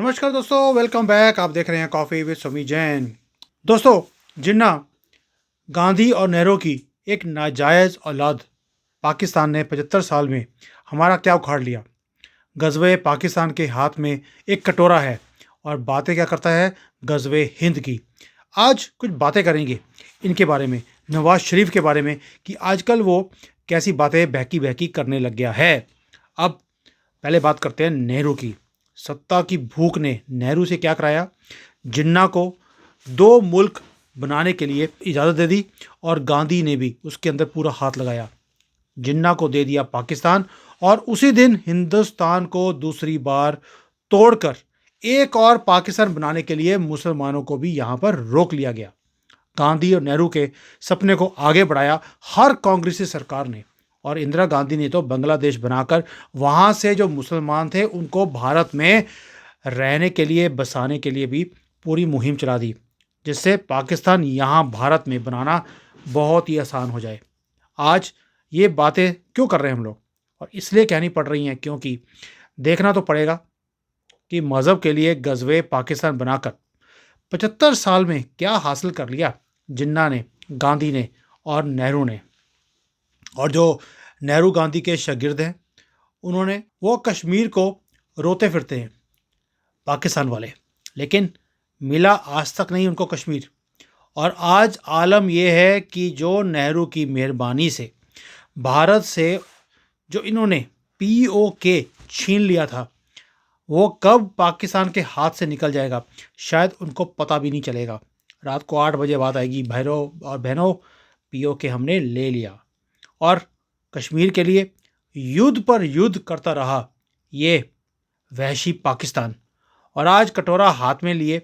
नमस्कार दोस्तों, welcome back. आप देख रहे हैं कॉफ़ी विद सुमी जैन। दोस्तों, जिन्ना गांधी और नेहरू की एक नाजायज़ औलाद पाकिस्तान ने 75 साल में हमारा क्या उखाड़ लिया। गजवे पाकिस्तान के हाथ में एक कटोरा है और बातें क्या करता है, गजवे हिंद की। आज कुछ बातें करेंगे इनके बारे में, नवाज शरीफ के बारे में, कि आजकल वो कैसी बातें बहकी बहकी करने लग गया है। अब पहले बात करते हैं नेहरू की। सत्ता की भूख ने नेहरू से क्या कराया, जिन्ना को दो मुल्क बनाने के लिए इजाज़त दे दी और गांधी ने भी उसके अंदर पूरा हाथ लगाया। जिन्ना को दे दिया पाकिस्तान और उसी दिन हिंदुस्तान को दूसरी बार तोड़कर एक और पाकिस्तान बनाने के लिए मुसलमानों को भी यहाँ पर रोक लिया गया। गांधी और नेहरू के सपने को आगे बढ़ाया हर कांग्रेसी सरकार ने, और इंदिरा गांधी ने तो बांग्लादेश बनाकर वहाँ से जो मुसलमान थे उनको भारत में रहने के लिए, बसाने के लिए भी पूरी मुहिम चला दी, जिससे पाकिस्तान यहाँ भारत में बनाना बहुत ही आसान हो जाए। आज ये बातें क्यों कर रहे हैं हम लोग, और इसलिए कहनी पड़ रही हैं क्योंकि देखना तो पड़ेगा कि मज़हब के लिए गजवे पाकिस्तान बनाकर 75 साल में क्या हासिल कर लिया जिन्ना ने, गांधी ने और नेहरू ने। और जो नेहरू गांधी के शागिर्द हैं, उन्होंने वो कश्मीर को रोते फिरते हैं पाकिस्तान वाले, लेकिन मिला आज तक नहीं उनको कश्मीर। और आज आलम यह है कि जो नेहरू की मेहरबानी से भारत से जो इन्होंने पीओके छीन लिया था, वो कब पाकिस्तान के हाथ से निकल जाएगा शायद उनको पता भी नहीं चलेगा। रात को 8 बजे बात आएगी, भाइयों और बहनों, पीओके हमने ले लिया। और कश्मीर के लिए युद्ध पर युद्ध करता रहा ये वहशी पाकिस्तान, और आज कटोरा हाथ में लिए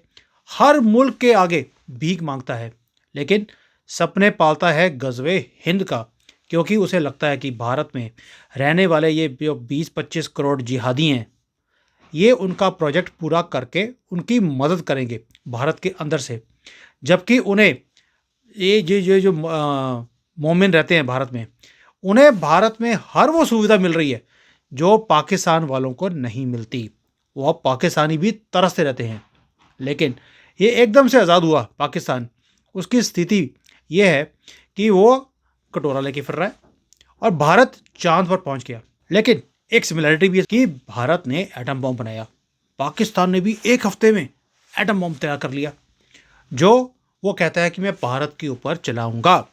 हर मुल्क के आगे भीख मांगता है, लेकिन सपने पालता है गजवे हिंद का, क्योंकि उसे लगता है कि भारत में रहने वाले ये जो 20-25 करोड़ जिहादी हैं, ये उनका प्रोजेक्ट पूरा करके उनकी मदद करेंगे भारत के अंदर से। जबकि उन्हें ये जो मोमिन रहते हैं भारत में, उन्हें भारत में हर वो सुविधा मिल रही है जो पाकिस्तान वालों को नहीं मिलती। वो अब पाकिस्तानी भी तरसते रहते हैं, लेकिन ये एकदम से आज़ाद हुआ पाकिस्तान, उसकी स्थिति ये है कि वो कटोरा लेके फिर रहा है और भारत चांद पर पहुंच गया। लेकिन एक सिमिलरिटी भी है कि भारत ने एटम बम बनाया, पाकिस्तान ने भी एक हफ्ते में एटम बम तैयार कर लिया, जो वो कहता है कि मैं भारत के ऊपर चलाऊंगा।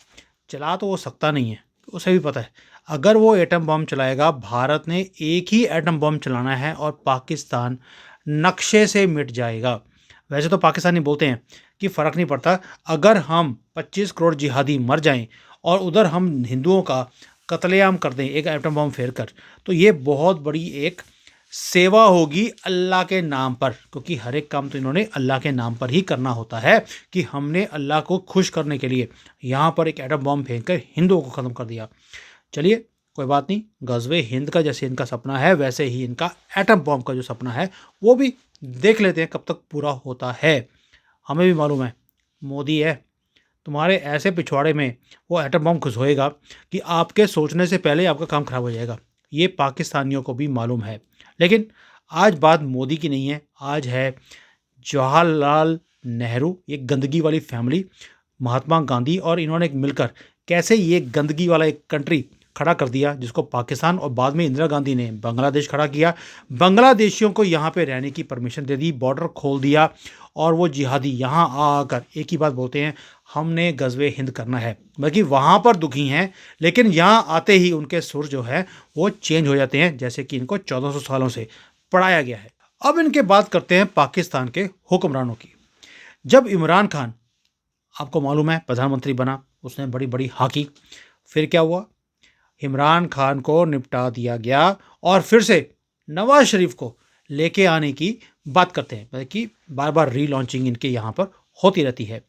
चला तो वो सकता नहीं है, उसे भी पता है अगर वो एटम बम चलाएगा, भारत ने एक ही एटम बम चलाना है और पाकिस्तान नक्शे से मिट जाएगा। वैसे तो पाकिस्तानी बोलते हैं कि फ़र्क नहीं पड़ता, अगर हम 25 करोड़ जिहादी मर जाएं और उधर हम हिंदुओं का कत्लेआम कर दें एक एटम बम फेर कर, तो ये बहुत बड़ी एक सेवा होगी अल्लाह के नाम पर, क्योंकि हर एक काम तो इन्होंने अल्लाह के नाम पर ही करना होता है कि हमने अल्लाह को खुश करने के लिए यहाँ पर एक एटम बम फेंक कर हिंदुओं को ख़त्म कर दिया। चलिए कोई बात नहीं, गजवे हिंद का जैसे इनका सपना है वैसे ही इनका एटम बम का जो सपना है वो भी देख लेते हैं कब तक पूरा होता है। हमें भी मालूम है मोदी है, तुम्हारे ऐसे पिछवाड़े में वो एटम बम घुसोएगा कि आपके सोचने से पहले आपका काम खराब हो जाएगा। ये पाकिस्तानियों को भी मालूम है। लेकिन आज बात मोदी की नहीं है, आज है जवाहरलाल नेहरू, ये गंदगी वाली फैमिली, महात्मा गांधी, और इन्होंने मिलकर कैसे ये गंदगी वाला एक कंट्री खड़ा कर दिया जिसको पाकिस्तान, और बाद में इंदिरा गांधी ने बांग्लादेश खड़ा किया, बांग्लादेशियों को यहाँ पे रहने की परमिशन दे दी, बॉर्डर खोल दिया, और वो जिहादी यहाँ आकर एक ही बात बोलते हैं, हमने गजवे हिंद करना है। बल्कि वहाँ पर दुखी हैं, लेकिन यहाँ आते ही उनके सुर जो है वो चेंज हो जाते हैं, जैसे कि इनको 1400 सालों से पढ़ाया गया है। अब इनके बात करते हैं पाकिस्तान के हुक्मरानों की। जब इमरान खान, आपको मालूम है, प्रधानमंत्री बना, उसने बड़ी बड़ी हाकी, फिर क्या हुआ, इमरान खान को निपटा दिया गया और फिर से नवाज शरीफ को लेके आने की बात करते हैं, बल्कि बार बार रीलॉन्चिंग इनके यहाँ पर होती रहती है।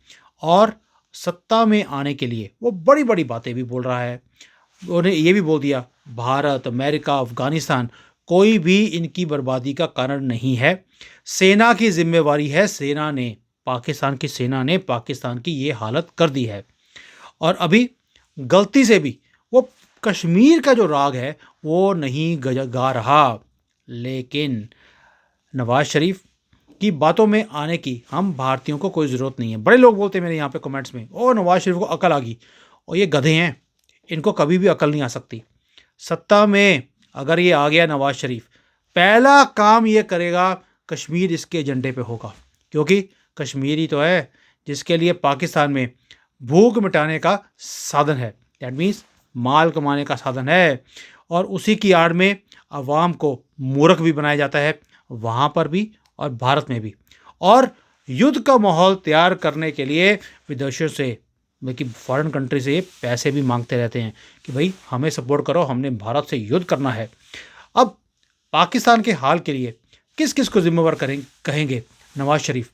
और सत्ता में आने के लिए वो बड़ी बड़ी बातें भी बोल रहा है। उन्हें ये भी बोल दिया भारत, अमेरिका, अफगानिस्तान कोई भी इनकी बर्बादी का कारण नहीं है, सेना की जिम्मेवारी है, सेना ने, पाकिस्तान की सेना ने पाकिस्तान की ये हालत कर दी है। और अभी गलती से भी वो कश्मीर का जो राग है वो नहीं गा रहा। लेकिन नवाज शरीफ की बातों में आने की हम भारतीयों को कोई ज़रूरत नहीं है। बड़े लोग बोलते हैं मेरे यहाँ पे कमेंट्स में, ओ नवाज शरीफ को अकल आ गई, और ये गधे हैं, इनको कभी भी अकल नहीं आ सकती। सत्ता में अगर ये आ गया नवाज शरीफ, पहला काम ये करेगा, कश्मीर इसके एजेंडे पे होगा, क्योंकि कश्मीर ही तो है जिसके लिए पाकिस्तान में भूख मिटाने का साधन है, दैट मीन्स माल कमाने का साधन है, और उसी की आड़ में अवाम को मूर्ख भी बनाया जाता है, वहाँ पर भी और भारत में भी। और युद्ध का माहौल तैयार करने के लिए विदेशों से, बल्कि फॉरेन कंट्री से पैसे भी मांगते रहते हैं कि भाई हमें सपोर्ट करो, हमने भारत से युद्ध करना है। अब पाकिस्तान के हाल के लिए किस किस को जिम्मेवार कहेंगे नवाज शरीफ,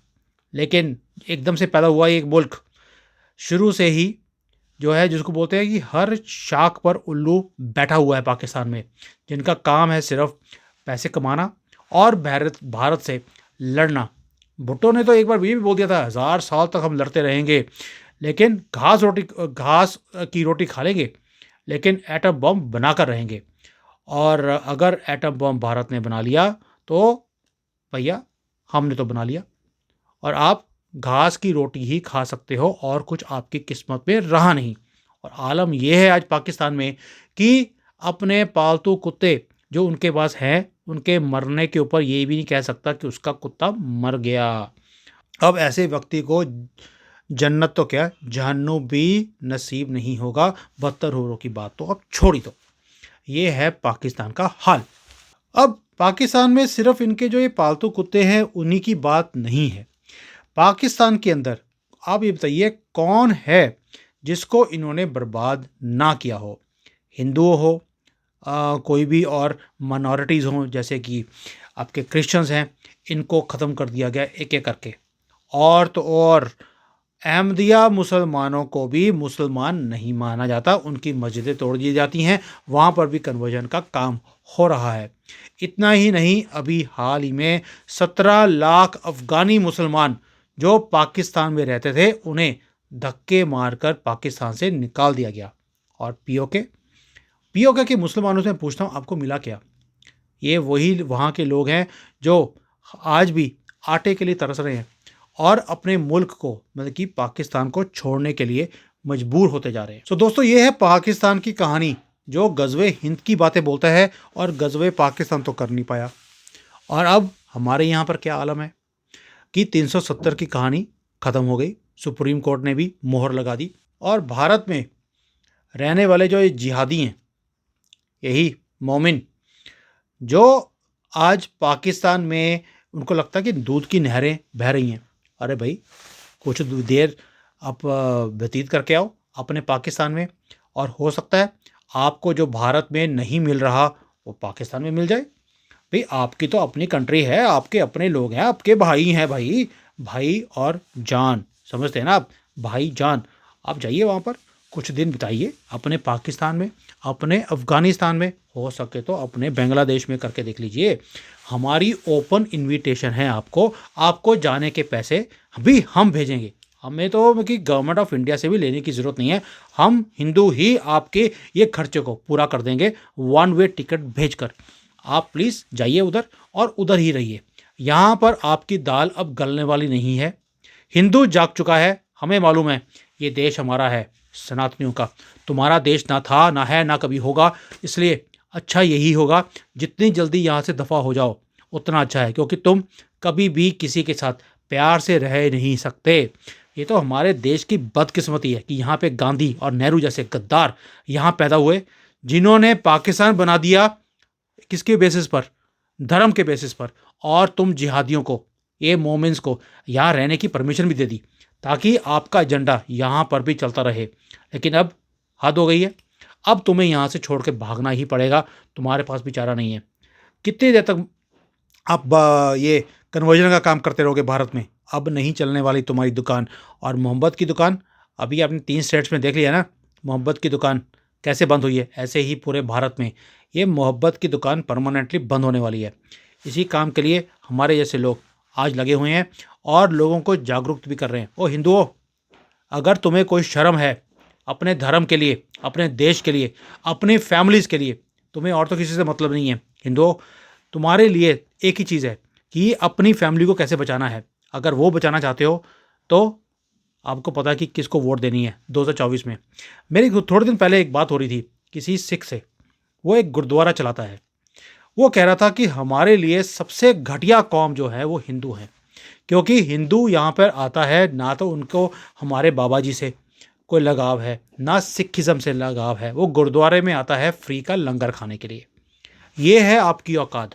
लेकिन एकदम से पैदा हुआ एक मुल्क, शुरू से ही जो है जिसको बोलते हैं कि हर शाख पर उल्लू बैठा हुआ है पाकिस्तान में, जिनका काम है सिर्फ पैसे कमाना और भारत से लड़ना। भुट्टो ने तो एक बार ये भी बोल दिया था, 1000 साल तक हम लड़ते रहेंगे, लेकिन घास की रोटी खा लेंगे, लेकिन एटम बम बनाकर रहेंगे। और अगर एटम बम भारत ने बना लिया तो भैया हमने तो बना लिया, और आप घास की रोटी ही खा सकते हो, और कुछ आपकी किस्मत में रहा नहीं। और आलम यह है आज पाकिस्तान में कि अपने पालतू कुत्ते जो उनके पास हैं, उनके मरने के ऊपर ये भी नहीं कह सकता कि उसका कुत्ता मर गया। अब ऐसे व्यक्ति को जन्नत तो क्या, जहन्नुम भी नसीब नहीं होगा। 72 होरों की बात तो अब छोड़ी दो, ये है पाकिस्तान का हाल। अब पाकिस्तान में सिर्फ इनके जो ये पालतू कुत्ते हैं उन्हीं की बात नहीं है। पाकिस्तान के अंदर आप ये बताइए कौन है जिसको इन्होंने बर्बाद ना किया हो। हिंदू हो, कोई भी और माइनॉरिटीज़ हों, जैसे कि आपके क्रिश्चियंस हैं, इनको ख़त्म कर दिया गया एक एक करके। और तो और अहमदिया मुसलमानों को भी मुसलमान नहीं माना जाता, उनकी मस्जिदें तोड़ दी जाती हैं, वहाँ पर भी कन्वर्जन का काम हो रहा है। इतना ही नहीं, अभी हाल ही में 17 लाख अफ़गानी मुसलमान जो पाकिस्तान में रहते थे, उन्हें धक्के मारकर पाकिस्तान से निकाल दिया गया। और पीओके के मुसलमानों से मैं पूछता हूँ, आपको मिला क्या? ये वही वहाँ के लोग हैं जो आज भी आटे के लिए तरस रहे हैं और अपने मुल्क को, मतलब कि पाकिस्तान को छोड़ने के लिए मजबूर होते जा रहे हैं। तो दोस्तों, ये है पाकिस्तान की कहानी, जो गज़वे हिंद की बातें बोलता है और गज़वे पाकिस्तान तो कर नहीं पाया। और अब हमारे यहाँ पर क्या आलम है कि 370 की कहानी ख़त्म हो गई, सुप्रीम कोर्ट ने भी मोहर लगा दी, और भारत में रहने वाले जो ये जिहादी हैं, यही मोमिन, जो आज पाकिस्तान में उनको लगता है कि दूध की नहरें बह रही हैं। अरे भाई, कुछ देर आप व्यतीत करके आओ अपने पाकिस्तान में, और हो सकता है आपको जो भारत में नहीं मिल रहा वो पाकिस्तान में मिल जाए। भाई, आपकी तो अपनी कंट्री है, आपके अपने लोग हैं, आपके भाई हैं, भाई और जान, समझते हैं ना आप, भाई जान। आप जाइए वहाँ पर, कुछ दिन बिताइए अपने पाकिस्तान में, अपने अफ़गानिस्तान में, हो सके तो अपने बांग्लादेश में करके देख लीजिए। हमारी ओपन इनविटेशन है आपको जाने के पैसे भी हम भेजेंगे। हमें तो कि गवर्नमेंट ऑफ इंडिया से भी लेने की ज़रूरत नहीं है, हम हिंदू ही आपके ये खर्चे को पूरा कर देंगे, 1 वे टिकट भेजकर। आप प्लीज़ जाइए उधर और उधर ही रहिए। यहाँ पर आपकी दाल अब गलने वाली नहीं है। हिंदू जाग चुका है, हमें मालूम है ये देश हमारा है, सनातनियों का। तुम्हारा देश ना था, ना है, ना कभी होगा। इसलिए अच्छा यही होगा, जितनी जल्दी यहाँ से दफ़ा हो जाओ उतना अच्छा है, क्योंकि तुम कभी भी किसी के साथ प्यार से रह नहीं सकते। ये तो हमारे देश की बदकिस्मती है कि यहाँ पे गांधी और नेहरू जैसे गद्दार यहाँ पैदा हुए, जिन्होंने पाकिस्तान बना दिया किसके बेसिस पर? धर्म के बेसिस पर। और तुम जिहादियों को, ये मोमिन्स को यहाँ रहने की परमिशन भी दे दी, ताकि आपका एजेंडा यहाँ पर भी चलता रहे। लेकिन अब हद हो गई है, अब तुम्हें यहाँ से छोड़ के भागना ही पड़ेगा, तुम्हारे पास भी चारा नहीं है। कितनी देर तक आप ये कन्वर्जन का काम करते रहोगे भारत में? अब नहीं चलने वाली तुम्हारी दुकान। और मोहब्बत की दुकान, अभी आपने 3 स्टेट्स में देख लिया ना, मोहब्बत की दुकान कैसे बंद हुई है, ऐसे ही पूरे भारत में ये मोहब्बत की दुकान परमानेंटली बंद होने वाली है। इसी काम के लिए हमारे जैसे लोग आज लगे हुए हैं और लोगों को जागरूक भी कर रहे हैं। ओ हिंदुओं, अगर तुम्हें कोई शर्म है अपने धर्म के लिए, अपने देश के लिए, अपनी फैमिलीज़ के लिए, तुम्हें और तो किसी से मतलब नहीं है। हिंदुओं, तुम्हारे लिए एक ही चीज़ है कि अपनी फैमिली को कैसे बचाना है। अगर वो बचाना चाहते हो तो आपको पता है कि किसको वोट देनी है 2024 में। मेरी थोड़े दिन पहले एक बात हो रही थी किसी सिख से। वो एक गुरुद्वारा चलाता है। वो कह रहा था कि हमारे लिए सबसे घटिया कौम जो है वो हिंदू है, क्योंकि हिंदू यहाँ पर आता है ना तो उनको हमारे बाबा जी से कोई लगाव है, ना सिखिज़्म से लगाव है। वो गुरुद्वारे में आता है फ्री का लंगर खाने के लिए। ये है आपकी औकात।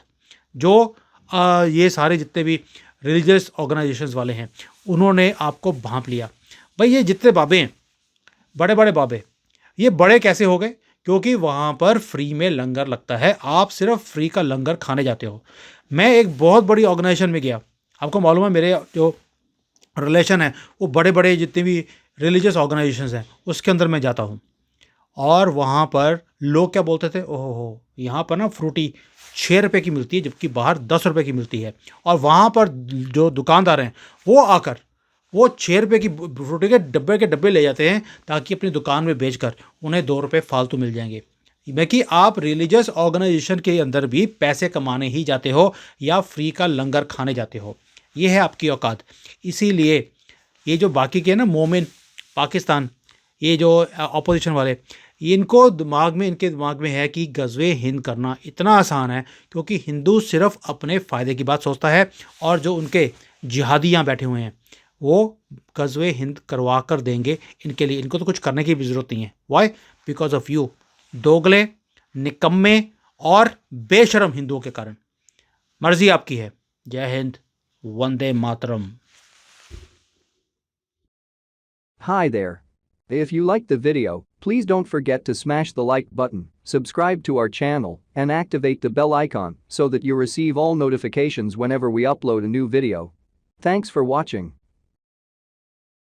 जो ये सारे जितने भी रिलीजियस ऑर्गेनाइजेशंस वाले हैं उन्होंने आपको भांप लिया। भाई ये जितने बाबे हैं, बड़े बड़े बाबे, ये बड़े कैसे हो गए? क्योंकि वहाँ पर फ्री में लंगर लगता है, आप सिर्फ फ्री का लंगर खाने जाते हो। मैं एक बहुत बड़ी ऑर्गेनाइजेशन में गया, आपको मालूम है मेरे जो रिलेशन है वो बड़े बड़े जितने भी रिलीजियस ऑर्गेनाइजेशंस हैं उसके अंदर मैं जाता हूँ। और वहाँ पर लोग क्या बोलते थे, ओहो हो यहाँ पर ना फ्रूटी 6 रुपये की मिलती है जबकि बाहर 10 रुपये की मिलती है। और वहाँ पर जो दुकानदार हैं वो आकर वो 6 रुपये की फ्रूटी के डब्बे ले जाते हैं ताकि अपनी दुकान में बेचकर उन्हें 2 रुपये फालतू मिल जाएंगे। मैं कि आप रिलीजियस ऑर्गेनाइजेशन के अंदर भी पैसे कमाने ही जाते हो या फ्री का लंगर खाने जाते हो। ये है आपकी औकात। इसीलिए ये जो बाकी के ना मोमिन पाकिस्तान, ये जो अपोजिशन वाले, इनके दिमाग में है कि गज़वे हिंद करना इतना आसान है, क्योंकि हिंदू सिर्फ अपने फ़ायदे की बात सोचता है। और जो उनके जिहादी यहाँ बैठे हुए हैं वो गज़वे हिंद करवा कर देंगे इनके लिए। इनको तो कुछ करने की भी ज़रूरत नहीं है। वाई? बिकॉज ऑफ यू दोगले, निकम्मे और बेशरम हिंदुओं के कारण। मर्जी आपकी है। जय Hind, Vande Mataram. Hi there. If you liked the video, please don't forget to smash the like button, subscribe to our channel, and activate the bell icon so that you receive all notifications whenever we upload a new video. Thanks for watching.